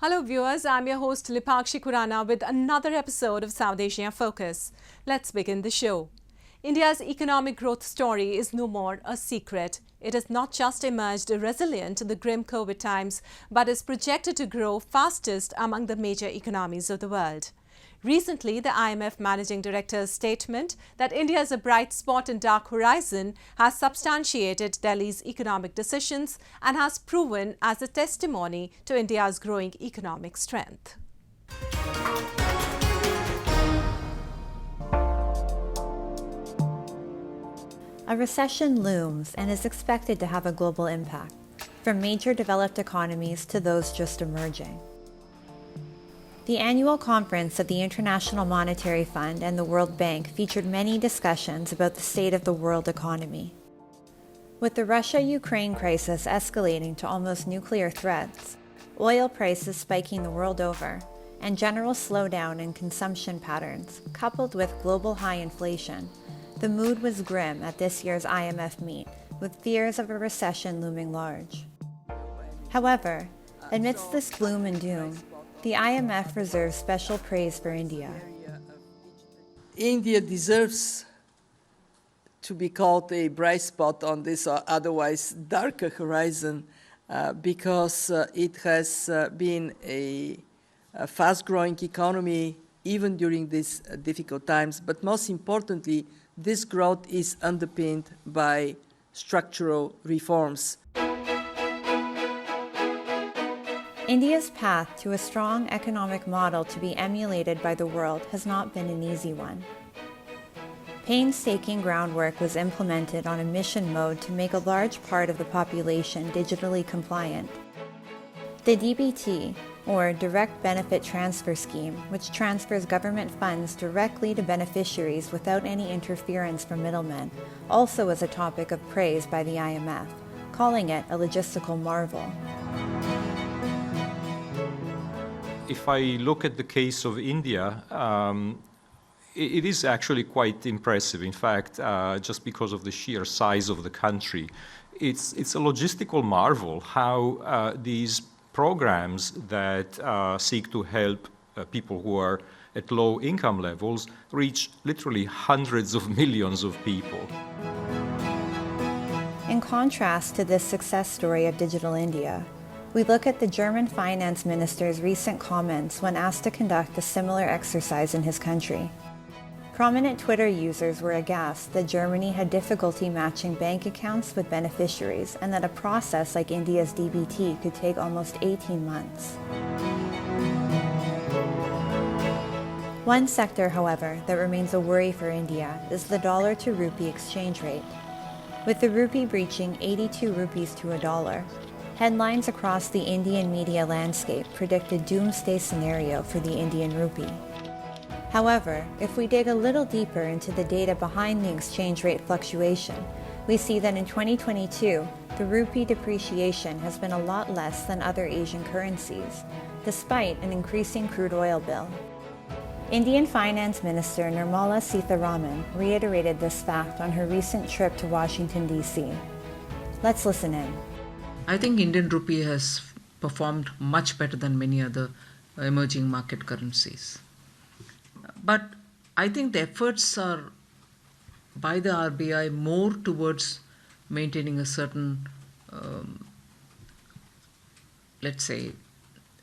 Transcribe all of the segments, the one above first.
Hello viewers, I'm your host Lipakshi Kurana with another episode of South Asia Focus. Let's begin the show. India's economic growth story is no more a secret. It has not just emerged resilient in the grim COVID times, but is projected to grow fastest among the major economies of the world. Recently, the IMF Managing Director's statement that India is a bright spot in dark horizon has substantiated Delhi's economic decisions and has proven as a testimony to India's growing economic strength. A recession looms and is expected to have a global impact, from major developed economies to those just emerging. The annual conference of the International Monetary Fund and the World Bank featured many discussions about the state of the world economy. With the Russia-Ukraine crisis escalating to almost nuclear threats, oil prices spiking the world over, and general slowdown in consumption patterns, coupled with global high inflation, the mood was grim at this year's IMF meet, with fears of a recession looming large. However, amidst this gloom and doom, the IMF reserves special praise for India. India deserves to be called a bright spot on this otherwise darker horizon because it has been a fast-growing economy even during these difficult times. But most importantly, this growth is underpinned by structural reforms. India's path to a strong economic model to be emulated by the world has not been an easy one. Painstaking groundwork was implemented on a mission mode to make a large part of the population digitally compliant. The DBT, or Direct Benefit Transfer Scheme, which transfers government funds directly to beneficiaries without any interference from middlemen, also was a topic of praise by the IMF, calling it a logistical marvel. If I look at the case of India, it is actually quite impressive. In fact, just because of the sheer size of the country, it's a logistical marvel how these programs that seek to help people who are at low income levels reach literally hundreds of millions of people. In contrast to this success story of Digital India, we look at the German finance minister's recent comments when asked to conduct a similar exercise in his country. Prominent Twitter users were aghast that Germany had difficulty matching bank accounts with beneficiaries and that a process like India's DBT could take almost 18 months. One sector, however, that remains a worry for India is the dollar to rupee exchange rate. With the rupee breaching 82 rupees to a dollar, headlines across the Indian media landscape predict a doomsday scenario for the Indian rupee. However, if we dig a little deeper into the data behind the exchange rate fluctuation, we see that in 2022, the rupee depreciation has been a lot less than other Asian currencies, despite an increasing crude oil bill. Indian Finance Minister Nirmala Sitharaman reiterated this fact on her recent trip to Washington, D.C. Let's listen in. I think Indian rupee has performed much better than many other emerging market currencies. But I think the efforts are by the RBI more towards maintaining a certain,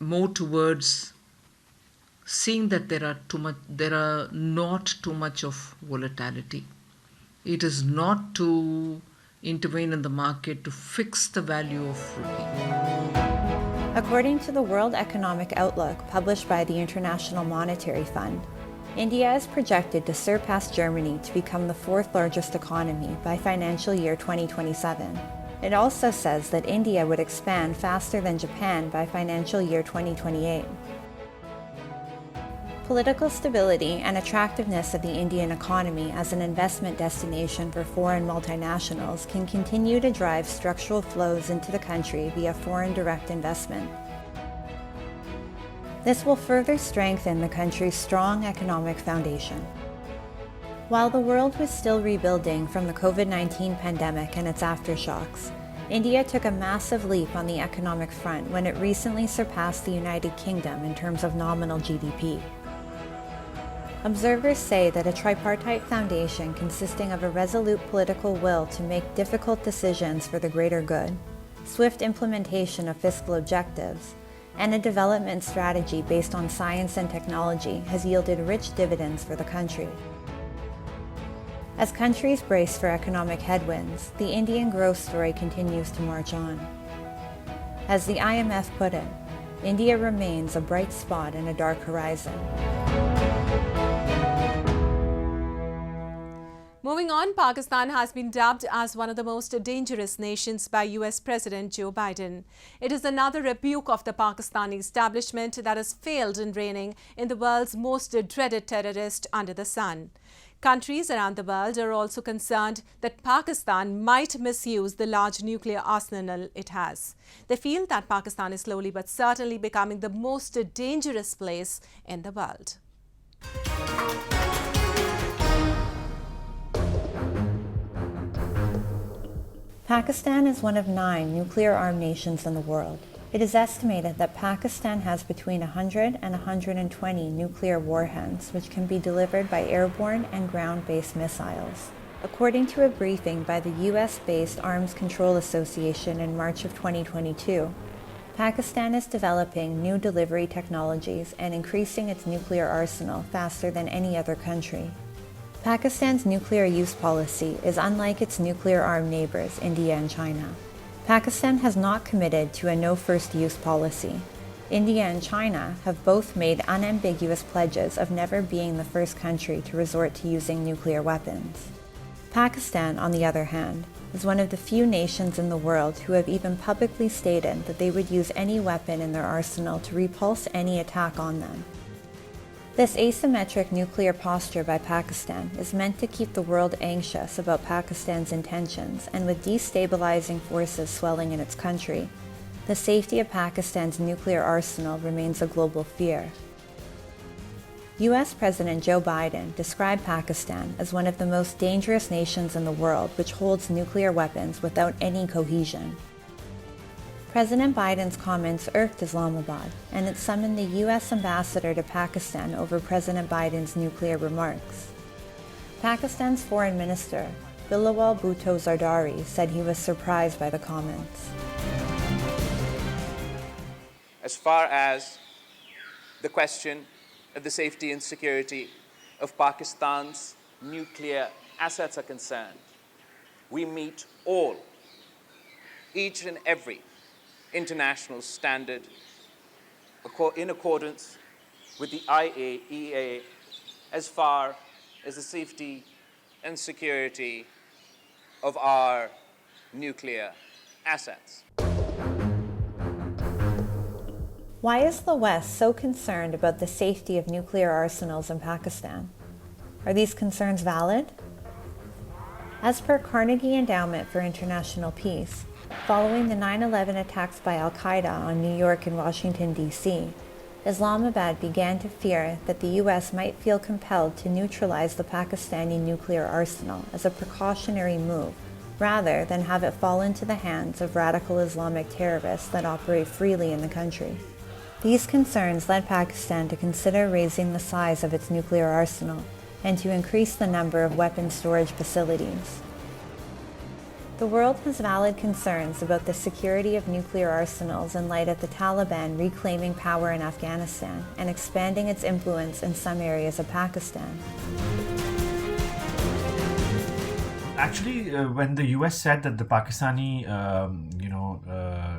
more towards seeing that there are not too much of volatility. It is not to intervene in the market to fix the value of rupee. According to the World Economic Outlook published by the International Monetary Fund, India is projected to surpass Germany to become the fourth largest economy by financial year 2027. It also says that India would expand faster than Japan by financial year 2028. Political stability and attractiveness of the Indian economy as an investment destination for foreign multinationals can continue to drive structural flows into the country via foreign direct investment. This will further strengthen the country's strong economic foundation. While the world was still rebuilding from the COVID-19 pandemic and its aftershocks, India took a massive leap on the economic front when it recently surpassed the United Kingdom in terms of nominal GDP. Observers say that a tripartite foundation consisting of a resolute political will to make difficult decisions for the greater good, swift implementation of fiscal objectives, and a development strategy based on science and technology has yielded rich dividends for the country. As countries brace for economic headwinds, the Indian growth story continues to march on. As the IMF put it, India remains a bright spot in a dark horizon. Moving on, Pakistan has been dubbed as one of the most dangerous nations by US President Joe Biden. It is another rebuke of the Pakistani establishment that has failed in reining in the world's most dreaded terrorist under the sun. Countries around the world are also concerned that Pakistan might misuse the large nuclear arsenal it has. They feel that Pakistan is slowly but certainly becoming the most dangerous place in the world. Pakistan is one of 9 nuclear-armed nations in the world. It is estimated that Pakistan has between 100 and 120 nuclear warheads, which can be delivered by airborne and ground-based missiles. According to a briefing by the US-based Arms Control Association in March of 2022, Pakistan is developing new delivery technologies and increasing its nuclear arsenal faster than any other country. Pakistan's nuclear use policy is unlike its nuclear-armed neighbors, India and China. Pakistan has not committed to a no first use policy. India and China have both made unambiguous pledges of never being the first country to resort to using nuclear weapons. Pakistan, on the other hand, is one of the few nations in the world who have even publicly stated that they would use any weapon in their arsenal to repulse any attack on them. This asymmetric nuclear posture by Pakistan is meant to keep the world anxious about Pakistan's intentions, and with destabilizing forces swelling in its country, the safety of Pakistan's nuclear arsenal remains a global fear. US President Joe Biden described Pakistan as one of the most dangerous nations in the world which holds nuclear weapons without any cohesion. President Biden's comments irked Islamabad, and it summoned the U.S. ambassador to Pakistan over President Biden's nuclear remarks. Pakistan's foreign minister, Bilawal Bhutto Zardari, said he was surprised by the comments. As far as the question of the safety and security of Pakistan's nuclear assets are concerned, we meet each and every international standard in accordance with the IAEA as far as the safety and security of our nuclear assets. Why is the West so concerned about the safety of nuclear arsenals in Pakistan? Are these concerns valid? As per Carnegie Endowment for International Peace, following the 9/11 attacks by Al-Qaeda on New York and Washington, D.C., Islamabad began to fear that the U.S. might feel compelled to neutralize the Pakistani nuclear arsenal as a precautionary move, rather than have it fall into the hands of radical Islamic terrorists that operate freely in the country. These concerns led Pakistan to consider raising the size of its nuclear arsenal and to increase the number of weapons storage facilities. The world has valid concerns about the security of nuclear arsenals in light of the Taliban reclaiming power in Afghanistan and expanding its influence in some areas of Pakistan. Actually, when the US said that the Pakistani,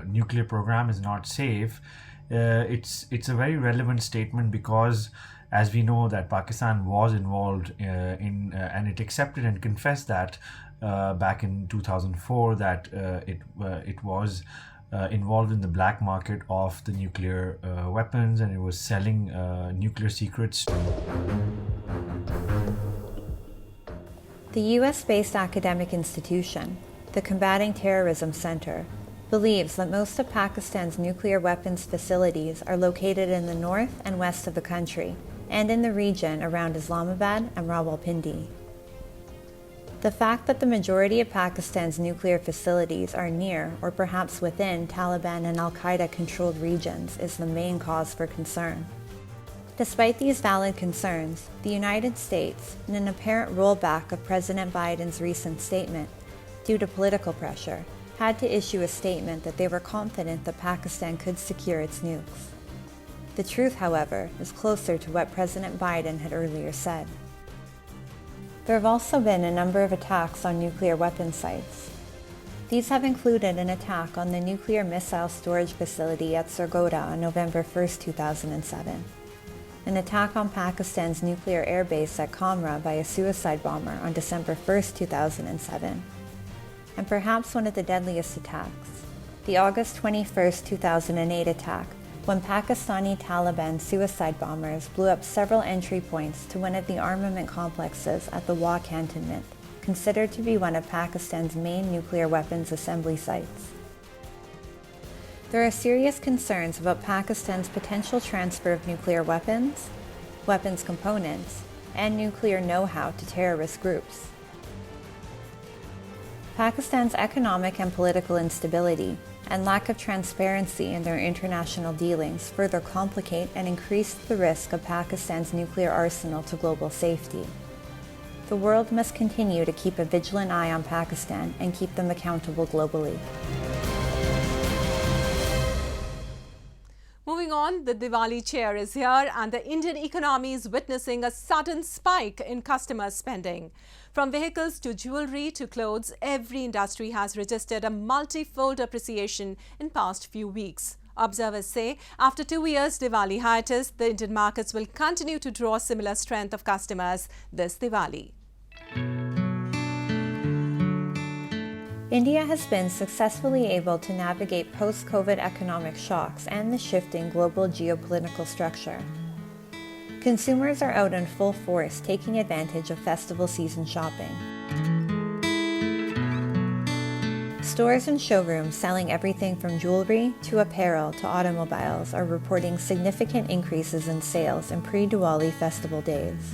nuclear program is not safe, it's a very relevant statement because, as we know, that Pakistan was involved and it accepted and confessed that back in 2004 that it was involved in the black market of the nuclear weapons, and it was selling nuclear secrets. The US-based academic institution, the Combating Terrorism Center, believes that most of Pakistan's nuclear weapons facilities are located in the north and west of the country and in the region around Islamabad and Rawalpindi. The fact that the majority of Pakistan's nuclear facilities are near or perhaps within Taliban and Al-Qaeda controlled regions is the main cause for concern. Despite these valid concerns, the United States, in an apparent rollback of President Biden's recent statement, due to political pressure, had to issue a statement that they were confident that Pakistan could secure its nukes. The truth, however, is closer to what President Biden had earlier said. There have also been a number of attacks on nuclear weapon sites. These have included an attack on the nuclear missile storage facility at Sargodha on November 1, 2007, an attack on Pakistan's nuclear airbase at Kamra by a suicide bomber on December 1, 2007, and perhaps one of the deadliest attacks, the August 21, 2008 attack, when Pakistani Taliban suicide bombers blew up several entry points to one of the armament complexes at the Wah cantonment, considered to be one of Pakistan's main nuclear weapons assembly sites. There are serious concerns about Pakistan's potential transfer of nuclear weapons, weapons components, and nuclear know-how to terrorist groups. Pakistan's economic and political instability and lack of transparency in their international dealings further complicate and increase the risk of Pakistan's nuclear arsenal to global safety. The world must continue to keep a vigilant eye on Pakistan and keep them accountable globally. Moving on, the Diwali cheer is here and the Indian economy is witnessing a sudden spike in customer spending. From vehicles to jewellery to clothes, every industry has registered a multi-fold appreciation in past few weeks. Observers say after 2 years Diwali hiatus, the Indian markets will continue to draw similar strength of customers this Diwali. India has been successfully able to navigate post-COVID economic shocks and the shifting global geopolitical structure. Consumers are out in full force taking advantage of festival season shopping. Stores and showrooms selling everything from jewellery to apparel to automobiles are reporting significant increases in sales in pre-Diwali festival days.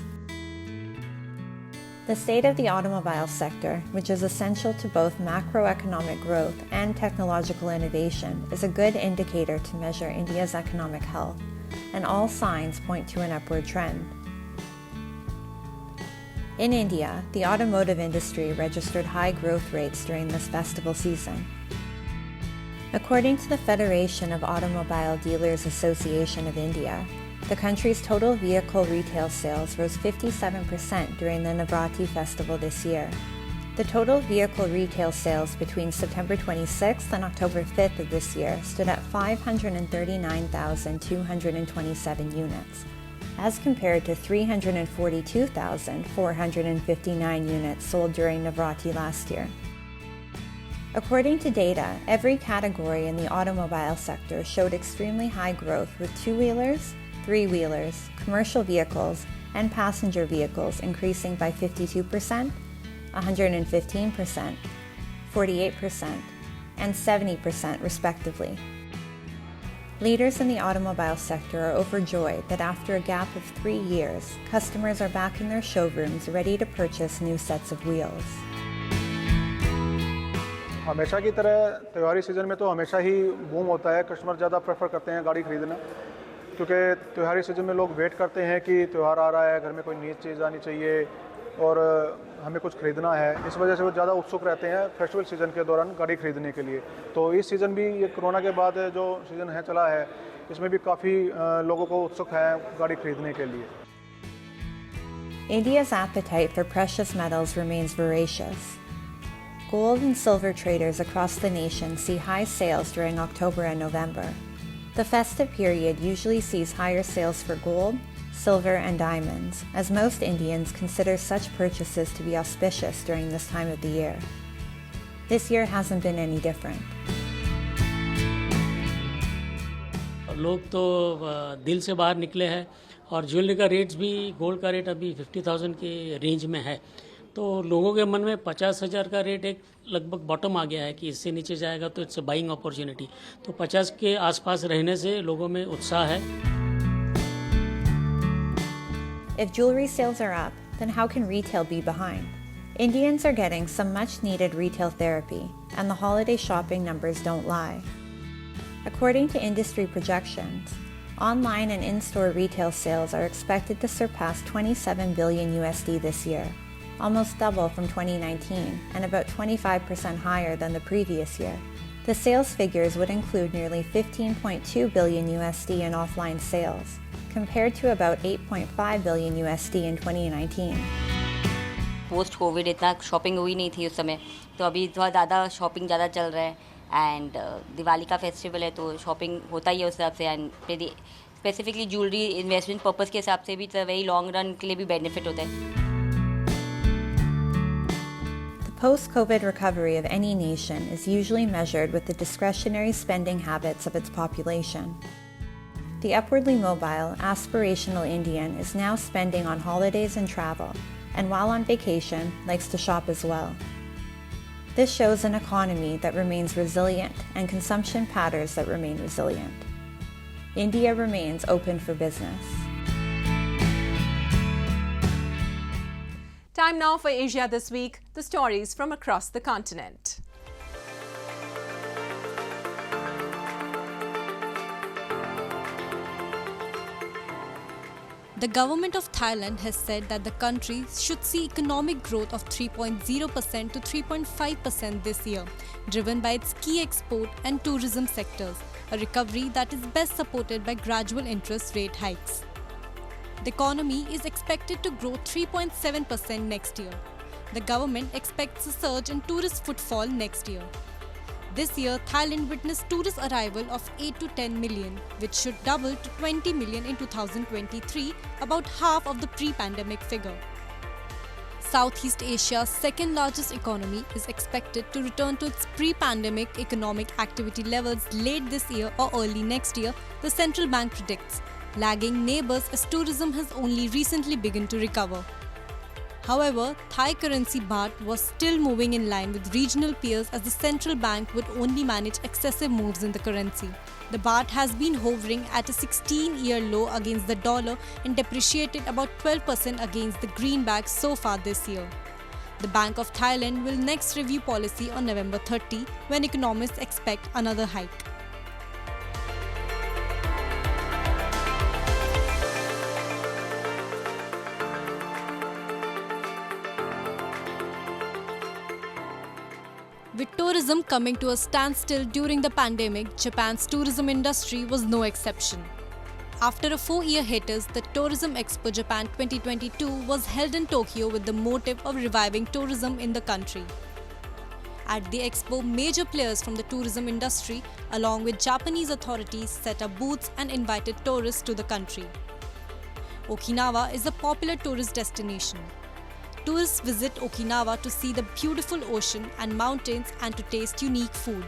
The state of the automobile sector, which is essential to both macroeconomic growth and technological innovation, is a good indicator to measure India's economic health, and all signs point to an upward trend. In India, the automotive industry registered high growth rates during this festival season. According to the Federation of Automobile Dealers Association of India, the country's total vehicle retail sales rose 57% during the Navratri festival this year. The total vehicle retail sales between September 26th and October 5th of this year stood at 539,227 units, as compared to 342,459 units sold during Navratri last year. According to data, every category in the automobile sector showed extremely high growth, with two-wheelers, three-wheelers, commercial vehicles, and passenger vehicles increasing by 52%, 115%, 48%, and 70% respectively. Leaders in the automobile sector are overjoyed that after a gap of 3 years, customers are back in their showrooms ready to purchase new sets of wheels. हमेशा की तरह त्योहारी season में तो हमेशा ही boom होता है, customer ज़्यादा प्रेफर करते हैं गाड़ी खरीदना, क्योंकि त्योहारी सीज़न में लोग वेट करते हैं कि त्यौहार आ रहा है, घर में कोई नई चीज़ आनी चाहिए और हमें कुछ खरीदना है। इस वजह से वो ज़्यादा उत्सुक रहते हैं फेस्टिवल सीज़न के दौरान गाड़ी खरीदने के लिए। तो इस सीज़न भी ये कोरोना के बाद जो सीज़न है चला है, इसमें भी काफ़ी लोगों को उत्सुक है गाड़ी खरीदने के लिए। India's appetite for precious metals remains voracious. Gold and silver traders across the nation see high sales during October and November. The festive period usually sees higher sales for gold, silver, and diamonds, as most Indians consider such purchases to be auspicious during this time of the year. This year hasn't been any different. लोग तो दिल से बाहर निकले हैं और jewellery का rates भी, गोल्ड का रेट अभी 50,000 के रेंज में है, तो लोगों के मन में 50,000 का रेट एक लगभग बॉटम आ गया है कि इससे नीचे जाएगा तो इट्स अ बाइंग अपॉर्चुनिटी। तो 50 के आसपास रहने से लोगों में उत्साह है। If jewelry sales are up, then how can retail be behind? Indians are getting some much-needed retail therapy, and the holiday shopping numbers don't lie. According to industry projections, online and in-store retail sales are expected to surpass 27 billion USD this year, almost double from 2019 and about 25% higher than the previous year. The sales figures would include nearly 15.2 billion USD in offline sales, compared to about 8.5 billion USD in 2019. Post Covid इतना shopping हुई नहीं थी उस समय, तो अभी थोड़ा ज़्यादा शॉपिंग ज़्यादा चल रहा है एंड दिवाली का फेस्टिवल है तो शॉपिंग होता ही है उस हिसाब से and specifically jewellery investment purpose के हिसाब से भी तो वही लॉन्ग रन के लिए भी बेनिफिट होता है. The post-COVID recovery of any nation is usually measured with the discretionary spending habits of its population. The upwardly mobile, aspirational Indian is now spending on holidays and travel, and while on vacation, likes to shop as well. This shows an economy that remains resilient and consumption patterns that remain resilient. India remains open for business. Time now for Asia This Week, the stories from across the continent. The government of Thailand has said that the country should see economic growth of 3.0% to 3.5% this year, driven by its key export and tourism sectors, a recovery that is best supported by gradual interest rate hikes. The economy is expected to grow 3.7% next year. The government expects a surge in tourist footfall next year. This year, Thailand witnessed tourist arrival of 8 to 10 million, which should double to 20 million in 2023, about half of the pre-pandemic figure. Southeast Asia's second largest economy is expected to return to its pre-pandemic economic activity levels late this year or early next year, the central bank predicts, lagging neighbours as tourism has only recently begun to recover. However, Thai currency baht was still moving in line with regional peers as the central bank would only manage excessive moves in the currency. The baht has been hovering at a 16-year low against the dollar and depreciated about 12% against the greenback so far this year. The Bank of Thailand will next review policy on November 30 when economists expect another hike. With tourism coming to a standstill during the pandemic, Japan's tourism industry was no exception. After a 4-year hiatus, the Tourism Expo Japan 2022 was held in Tokyo with the motive of reviving tourism in the country. At the expo, major players from the tourism industry, along with Japanese authorities, set up booths and invited tourists to the country. Okinawa is a popular tourist destination. Tourists visit Okinawa to see the beautiful ocean and mountains and to taste unique food.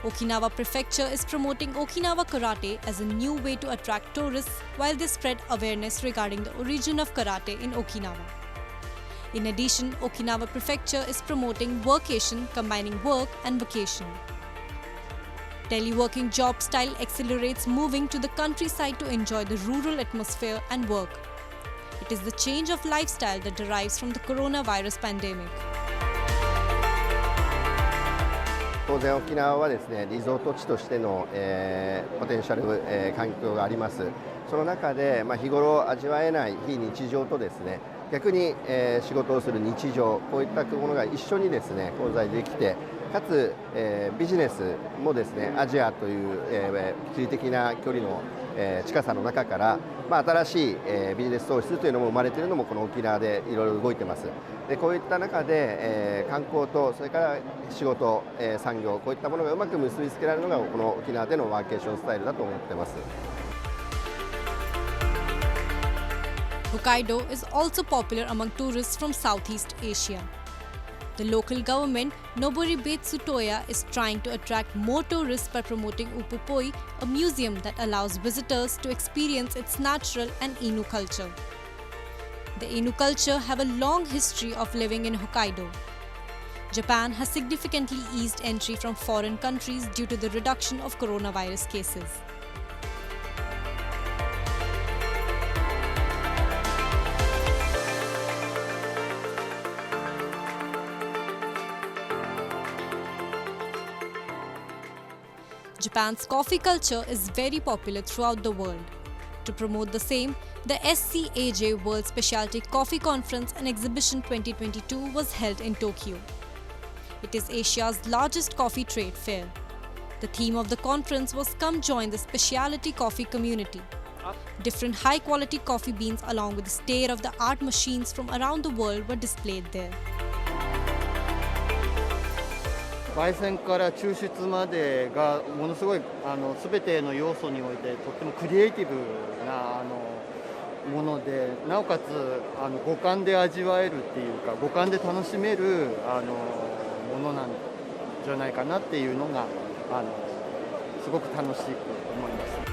Okinawa Prefecture is promoting Okinawa Karate as a new way to attract tourists while they spread awareness regarding the origin of karate in Okinawa. In addition, Okinawa Prefecture is promoting workation, combining work and vacation. Teleworking job style accelerates moving to the countryside to enjoy the rural atmosphere and work. It is the change of lifestyle that derives from the coronavirus pandemic. 当然沖縄はですね、リゾート地としての、ポテンシャル、環境があります。その中で、日頃味わえない非日常とですね、逆に、仕事をする日常、こういったものが一緒にですね、混在できて、かつ、ビジネスもですね、アジアという、地理的な距離の、近さの中から、新しい、ビジネス創出というのも生まれているのもこの沖縄でいろいろ動いてます。でこういった中で、観光とそれから仕事、産業こういったものがうまく結びつけられるのがこの沖縄でのワーケーションスタイルだと思ってます。Hokkaido is also popular among tourists from Southeast Asia. The local government, Noboribetsu Toya, is trying to attract more tourists by promoting Upupoi, a museum that allows visitors to experience its natural and Innu culture. The Innu culture have a long history of living in Hokkaido. Japan has significantly eased entry from foreign countries due to the reduction of coronavirus cases. Japan's coffee culture is very popular throughout the world. To promote the same, the SCAJ World Specialty Coffee Conference and Exhibition 2022 was held in Tokyo. It is Asia's largest coffee trade fair. The theme of the conference was "Come join the specialty coffee community." Different high-quality coffee beans along with the state-of-the-art machines from around the world were displayed there. 焙煎から抽出までがものすごい全ての要素においてとってもクリエイティブなもので、なおかつ五感で味わえるっていうか五感で楽しめるものなんじゃないかなっていうのがすごく楽しく思います。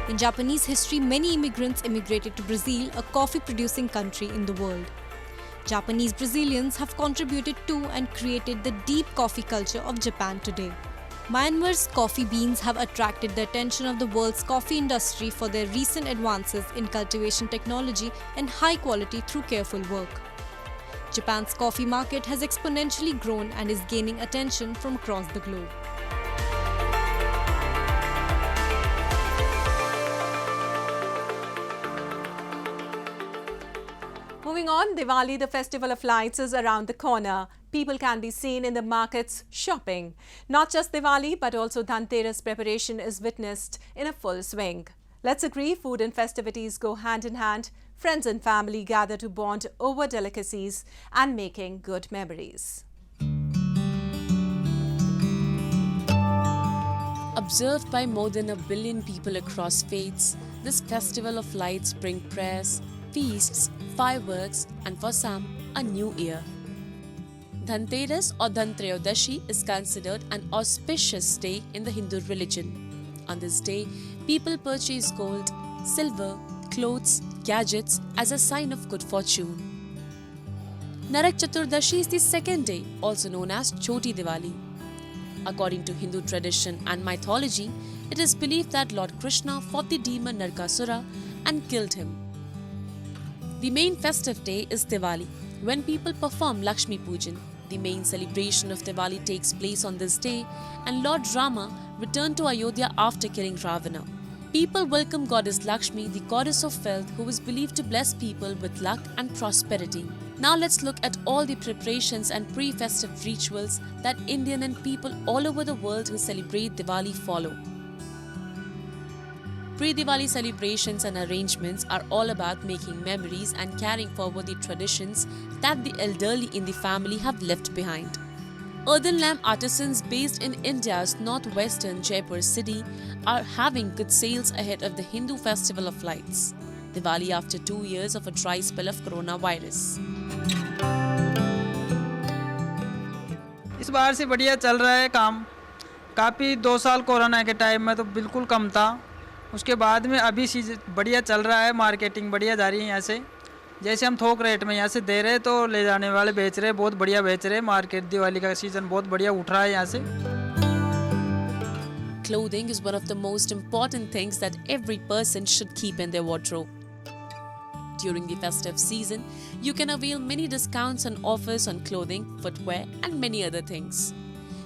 In Japanese history, many immigrants immigrated to Brazil, a coffee-producing country in the world. Japanese Brazilians have contributed to and created the deep coffee culture of Japan today. Myanmar's coffee beans have attracted the attention of the world's coffee industry for their recent advances in cultivation technology and high quality through careful work. Japan's coffee market has exponentially grown and is gaining attention from across the globe. Moving on, Diwali, the festival of lights, is around the corner. People can be seen in the markets shopping. Not just Diwali, but also Dhanteras preparation is witnessed in a full swing. Let's agree, food and festivities go hand in hand. Friends and family gather to bond over delicacies and making good memories. Observed by more than 1 billion people across faiths, this festival of lights brings prayers, feasts, fireworks, and for some, a new year. Dhanteras or Dhantrayodashi is considered an auspicious day in the Hindu religion. On this day, people purchase gold, silver, clothes, gadgets as a sign of good fortune. Narak Chaturdashi is the second day, also known as Choti Diwali. According to Hindu tradition and mythology, it is believed that Lord Krishna fought the demon Narkasura and killed him. The main festive day is Diwali, when people perform Lakshmi Pujan. The main celebration of Diwali takes place on this day, and Lord Rama returned to Ayodhya after killing Ravana. People welcome Goddess Lakshmi, the goddess of wealth, who is believed to bless people with luck and prosperity. Now let's look at all the preparations and pre-festive rituals that Indian and people all over the world who celebrate Diwali follow. Pre-Diwali celebrations and arrangements are all about making memories and carrying forward the traditions that the elderly in the family have left behind. Earthen lamp artisans based in India's northwestern Jaipur city are having good sales ahead of the Hindu festival of lights. Diwali after 2 years of a dry spell of coronavirus. इस बार से बढ़िया चल रहा है काम. काफ़ी 2 साल corona के टाइम में तो बिल्कुल कम था. उसके बाद में अभी सीजन बढ़िया चल रहा है, मार्केटिंग बढ़िया जा रही है यहाँ से. जैसे हम थोक रेट में यहाँ से दे रहे तो ले जाने वाले बेच रहे, बहुत बढ़िया बेच रहे. मार्केट दिवाली का सीजन बहुत बढ़िया उठ रहा है यहाँ से. Clothing is one of the most important things that every person should keep in their wardrobe. During the festive season, you can avail many discounts and offers on clothing, footwear, and many other things.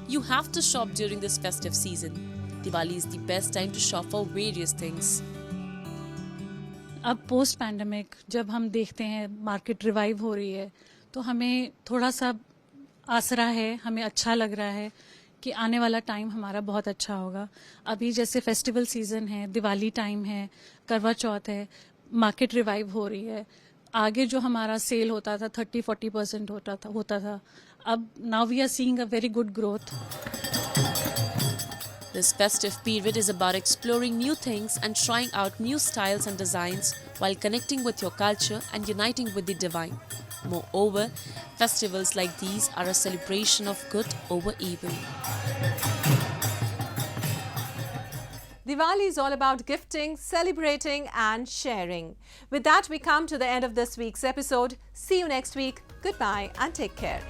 You have to shop during this festive season. Diwali is the best time to shop for various things. अब post pandemic जब हम देखते हैं market revive हो रही है तो हमें थोड़ा सा आसरा है, हमें अच्छा लग रहा है कि आने वाला टाइम हमारा बहुत अच्छा होगा. अभी जैसे फेस्टिवल सीजन है, दिवाली टाइम है, करवा चौथ है, मार्केट रिवाइव हो रही है. आगे जो हमारा सेल होता था 30-40% होता था, अब now we are seeing a very good growth. This festive period is about exploring new things and trying out new styles and designs while connecting with your culture and uniting with the divine. Moreover, festivals like these are a celebration of good over evil. Diwali is all about gifting, celebrating and sharing. With that, we come to the end of this week's episode. See you next week. Goodbye and take care.